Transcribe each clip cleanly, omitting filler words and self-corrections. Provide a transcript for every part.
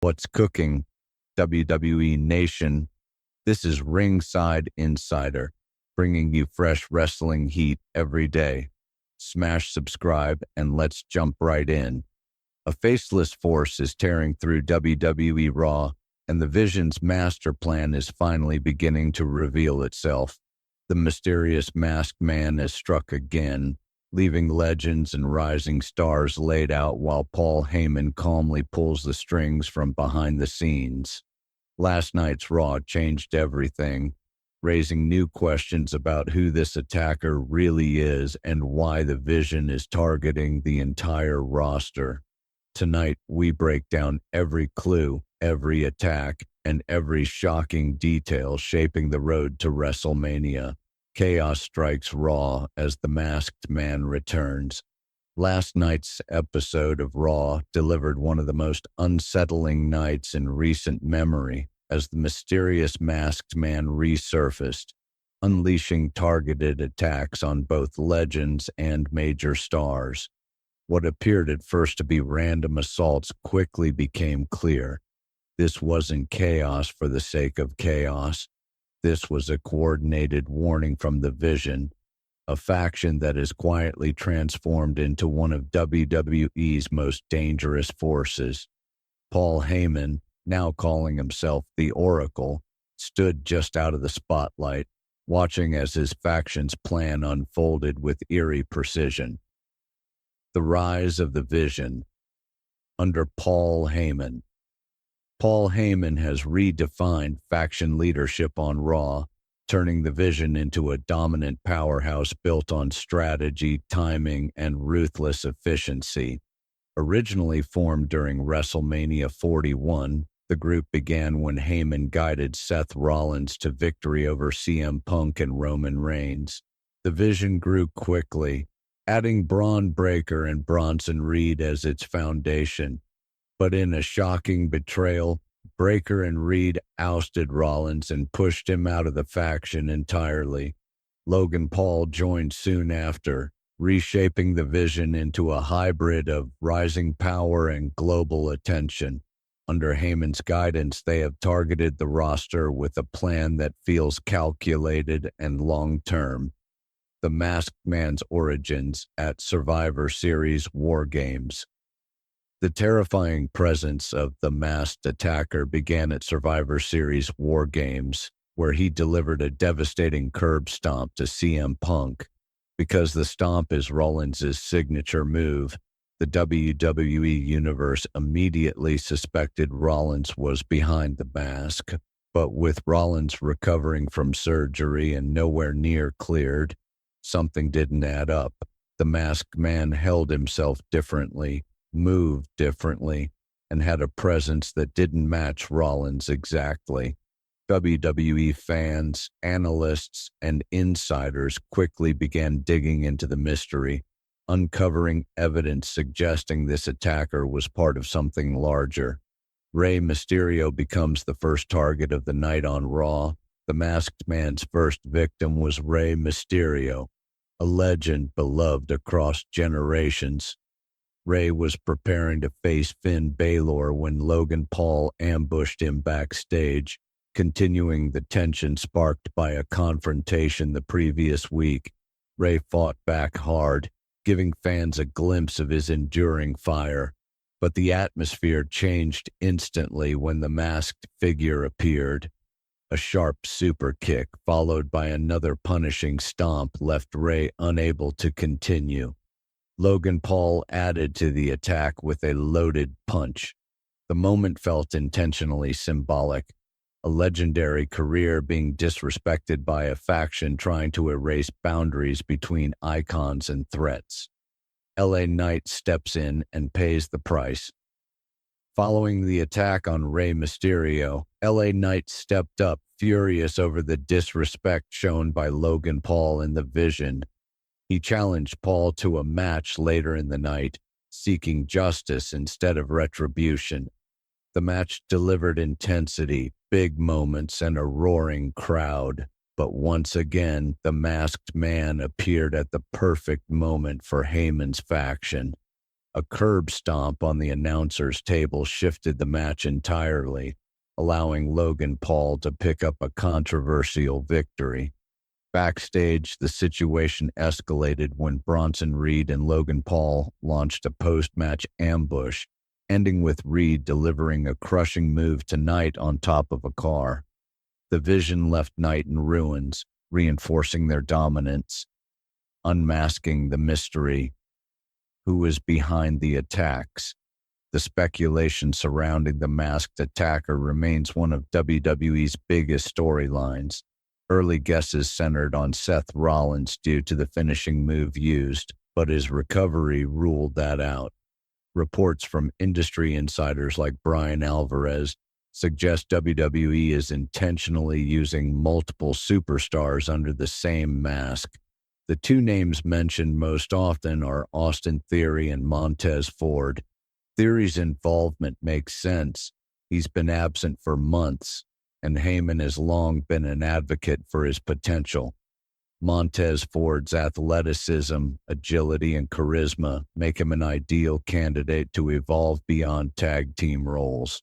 What's cooking, WWE Nation? This is Ringside Insider, bringing you fresh wrestling heat every day. Smash subscribe and let's jump right in. A faceless force is tearing through WWE Raw, and the Vision's master plan is finally beginning to reveal itself. The mysterious masked man has struck again, leaving legends and rising stars laid out while Paul Heyman calmly pulls the strings from behind the scenes. Last night's Raw changed everything, raising new questions about who this attacker really is and why the Vision is targeting the entire roster. Tonight, we break down every clue, every attack, and every shocking detail shaping the road to WrestleMania. Chaos strikes Raw as the masked man returns. Last night's episode of Raw delivered one of the most unsettling nights in recent memory as the mysterious masked man resurfaced, unleashing targeted attacks on both legends and major stars. What appeared at first to be random assaults quickly became clear. This wasn't chaos for the sake of chaos. This was a coordinated warning from the Vision, a faction that is quietly transformed into one of WWE's most dangerous forces. Paul Heyman, now calling himself the Oracle, stood just out of the spotlight, watching as his faction's plan unfolded with eerie precision. The rise of the Vision under Paul Heyman. Paul Heyman has redefined faction leadership on Raw, turning the Vision into a dominant powerhouse built on strategy, timing, and ruthless efficiency. Originally formed during WrestleMania 41, the group began when Heyman guided Seth Rollins to victory over CM Punk and Roman Reigns. The Vision grew quickly, adding Braun Breaker and Bronson Reed as its foundation. But in a shocking betrayal, Breaker and Reed ousted Rollins and pushed him out of the faction entirely. Logan Paul joined soon after, reshaping the Vision into a hybrid of rising power and global attention. Under Heyman's guidance, they have targeted the roster with a plan that feels calculated and long-term. The Masked Man's origins at Survivor Series War Games. The terrifying presence of the masked attacker began at Survivor Series War Games, where he delivered a devastating curb stomp to CM Punk. Because the stomp is Rollins' signature move, the WWE Universe immediately suspected Rollins was behind the mask. But with Rollins recovering from surgery and nowhere near cleared, something didn't add up. The masked man held himself differently, moved differently, and had a presence that didn't match Rollins exactly. WWE fans, analysts, and insiders quickly began digging into the mystery, uncovering evidence suggesting this attacker was part of something larger. Rey Mysterio becomes the first target of the night on Raw. The masked man's first victim was Rey Mysterio, a legend beloved across generations. Rey was preparing to face Finn Balor when Logan Paul ambushed him backstage, continuing the tension sparked by a confrontation the previous week. Rey fought back hard, giving fans a glimpse of his enduring fire. But the atmosphere changed instantly when the masked figure appeared. A sharp super kick followed by another punishing stomp left Rey unable to continue. Logan Paul added to the attack with a loaded punch. The moment felt intentionally symbolic, a legendary career being disrespected by a faction trying to erase boundaries between icons and threats. LA Knight steps in and pays the price. Following the attack on Rey Mysterio, LA Knight stepped up, furious over the disrespect shown by Logan Paul in the Vision. He challenged Paul to a match later in the night, seeking justice instead of retribution. The match delivered intensity, big moments, and a roaring crowd. But once again, the masked man appeared at the perfect moment for Heyman's faction. A curb stomp on the announcer's table shifted the match entirely, allowing Logan Paul to pick up a controversial victory. Backstage, the situation escalated when Bronson Reed and Logan Paul launched a post-match ambush, ending with Reed delivering a crushing move to Knight on top of a car. The Vision left Knight in ruins, reinforcing their dominance. Unmasking the mystery. Who was behind the attacks? The speculation surrounding the masked attacker remains one of WWE's biggest storylines. Early guesses centered on Seth Rollins due to the finishing move used, but his recovery ruled that out. Reports from industry insiders like Brian Alvarez suggest WWE is intentionally using multiple superstars under the same mask. The two names mentioned most often are Austin Theory and Montez Ford. Theory's involvement makes sense. He's been absent for months, and Heyman has long been an advocate for his potential. Montez Ford's athleticism, agility, and charisma make him an ideal candidate to evolve beyond tag team roles.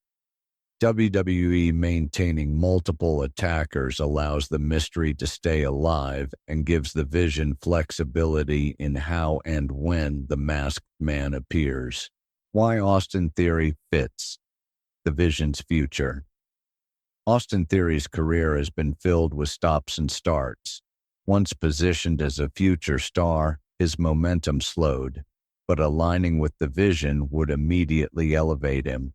WWE maintaining multiple attackers allows the mystery to stay alive and gives the Vision flexibility in how and when the masked man appears. Why Austin Theory fits the Vision's future. Austin Theory's career has been filled with stops and starts. Once positioned as a future star, his momentum slowed, but aligning with the Vision would immediately elevate him.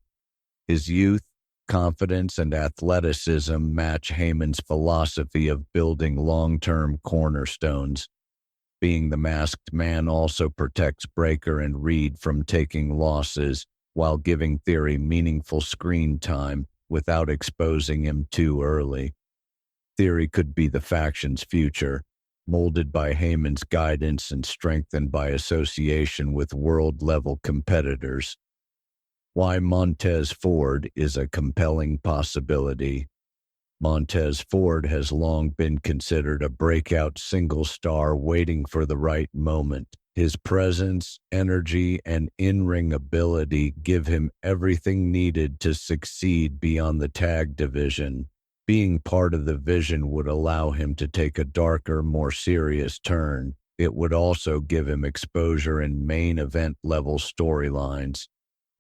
His youth, confidence, and athleticism match Heyman's philosophy of building long-term cornerstones. Being the masked man also protects Breakker and Reed from taking losses while giving Theory meaningful screen time without exposing him too early. Theory could be the faction's future, molded by Heyman's guidance and strengthened by association with world-level competitors. Why Montez Ford is a compelling possibility. Montez Ford has long been considered a breakout single star waiting for the right moment. His presence, energy, and in-ring ability give him everything needed to succeed beyond the tag division. Being part of the Vision would allow him to take a darker, more serious turn. It would also give him exposure in main event level storylines.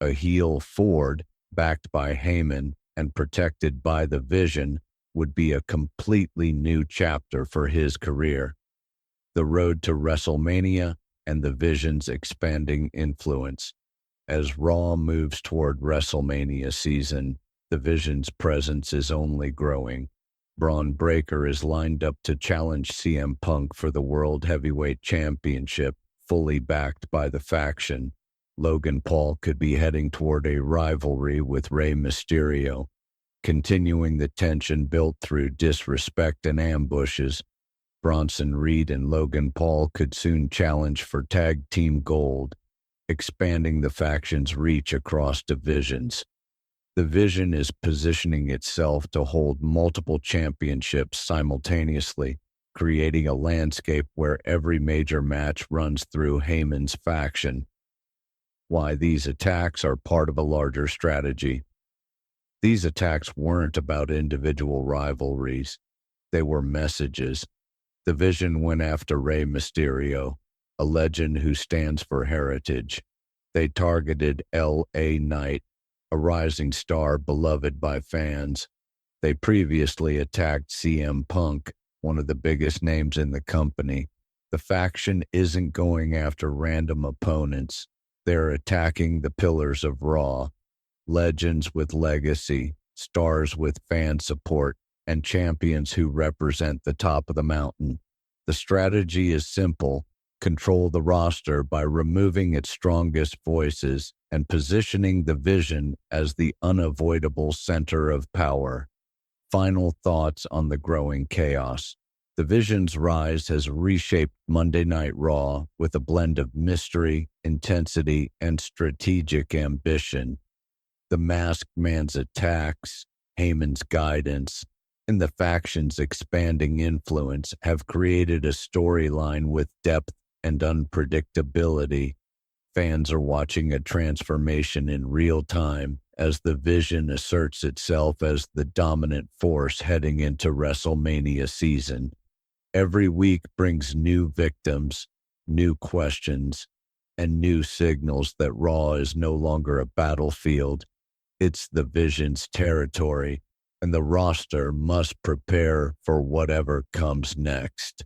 A heel Ford, backed by Heyman and protected by the Vision, would be a completely new chapter for his career. The road to Wrestlemania and the Vision's expanding influence. As Raw moves toward Wrestlemania season, the Vision's presence is only growing. Braun Breaker is lined up to challenge CM Punk for the World Heavyweight Championship, fully backed by the faction. Logan Paul could be heading toward a rivalry with Rey Mysterio, continuing the tension built through disrespect and ambushes. Bronson Reed and Logan Paul could soon challenge for tag team gold, expanding the faction's reach across divisions. The Vision is positioning itself to hold multiple championships simultaneously, creating a landscape where every major match runs through Heyman's faction. Why these attacks are part of a larger strategy. These attacks weren't about individual rivalries. They were messages. The Vision went after Rey Mysterio, a legend who stands for heritage. They targeted L.A. Knight, a rising star beloved by fans. They previously attacked CM Punk, one of the biggest names in the company. The faction isn't going after random opponents. They're attacking the pillars of Raw, legends with legacy, stars with fan support, and champions who represent the top of the mountain. The strategy is simple: control the roster by removing its strongest voices and positioning the Vision as the unavoidable center of power. Final thoughts on the growing chaos. The Vision's rise has reshaped Monday Night Raw with a blend of mystery, intensity, and strategic ambition. The Masked Man's attacks, Heyman's guidance, and the faction's expanding influence have created a storyline with depth and unpredictability. Fans are watching a transformation in real time as the Vision asserts itself as the dominant force heading into WrestleMania season. Every week brings new victims, new questions, and new signals that Raw is no longer a battlefield. It's the Vision's territory, and the roster must prepare for whatever comes next.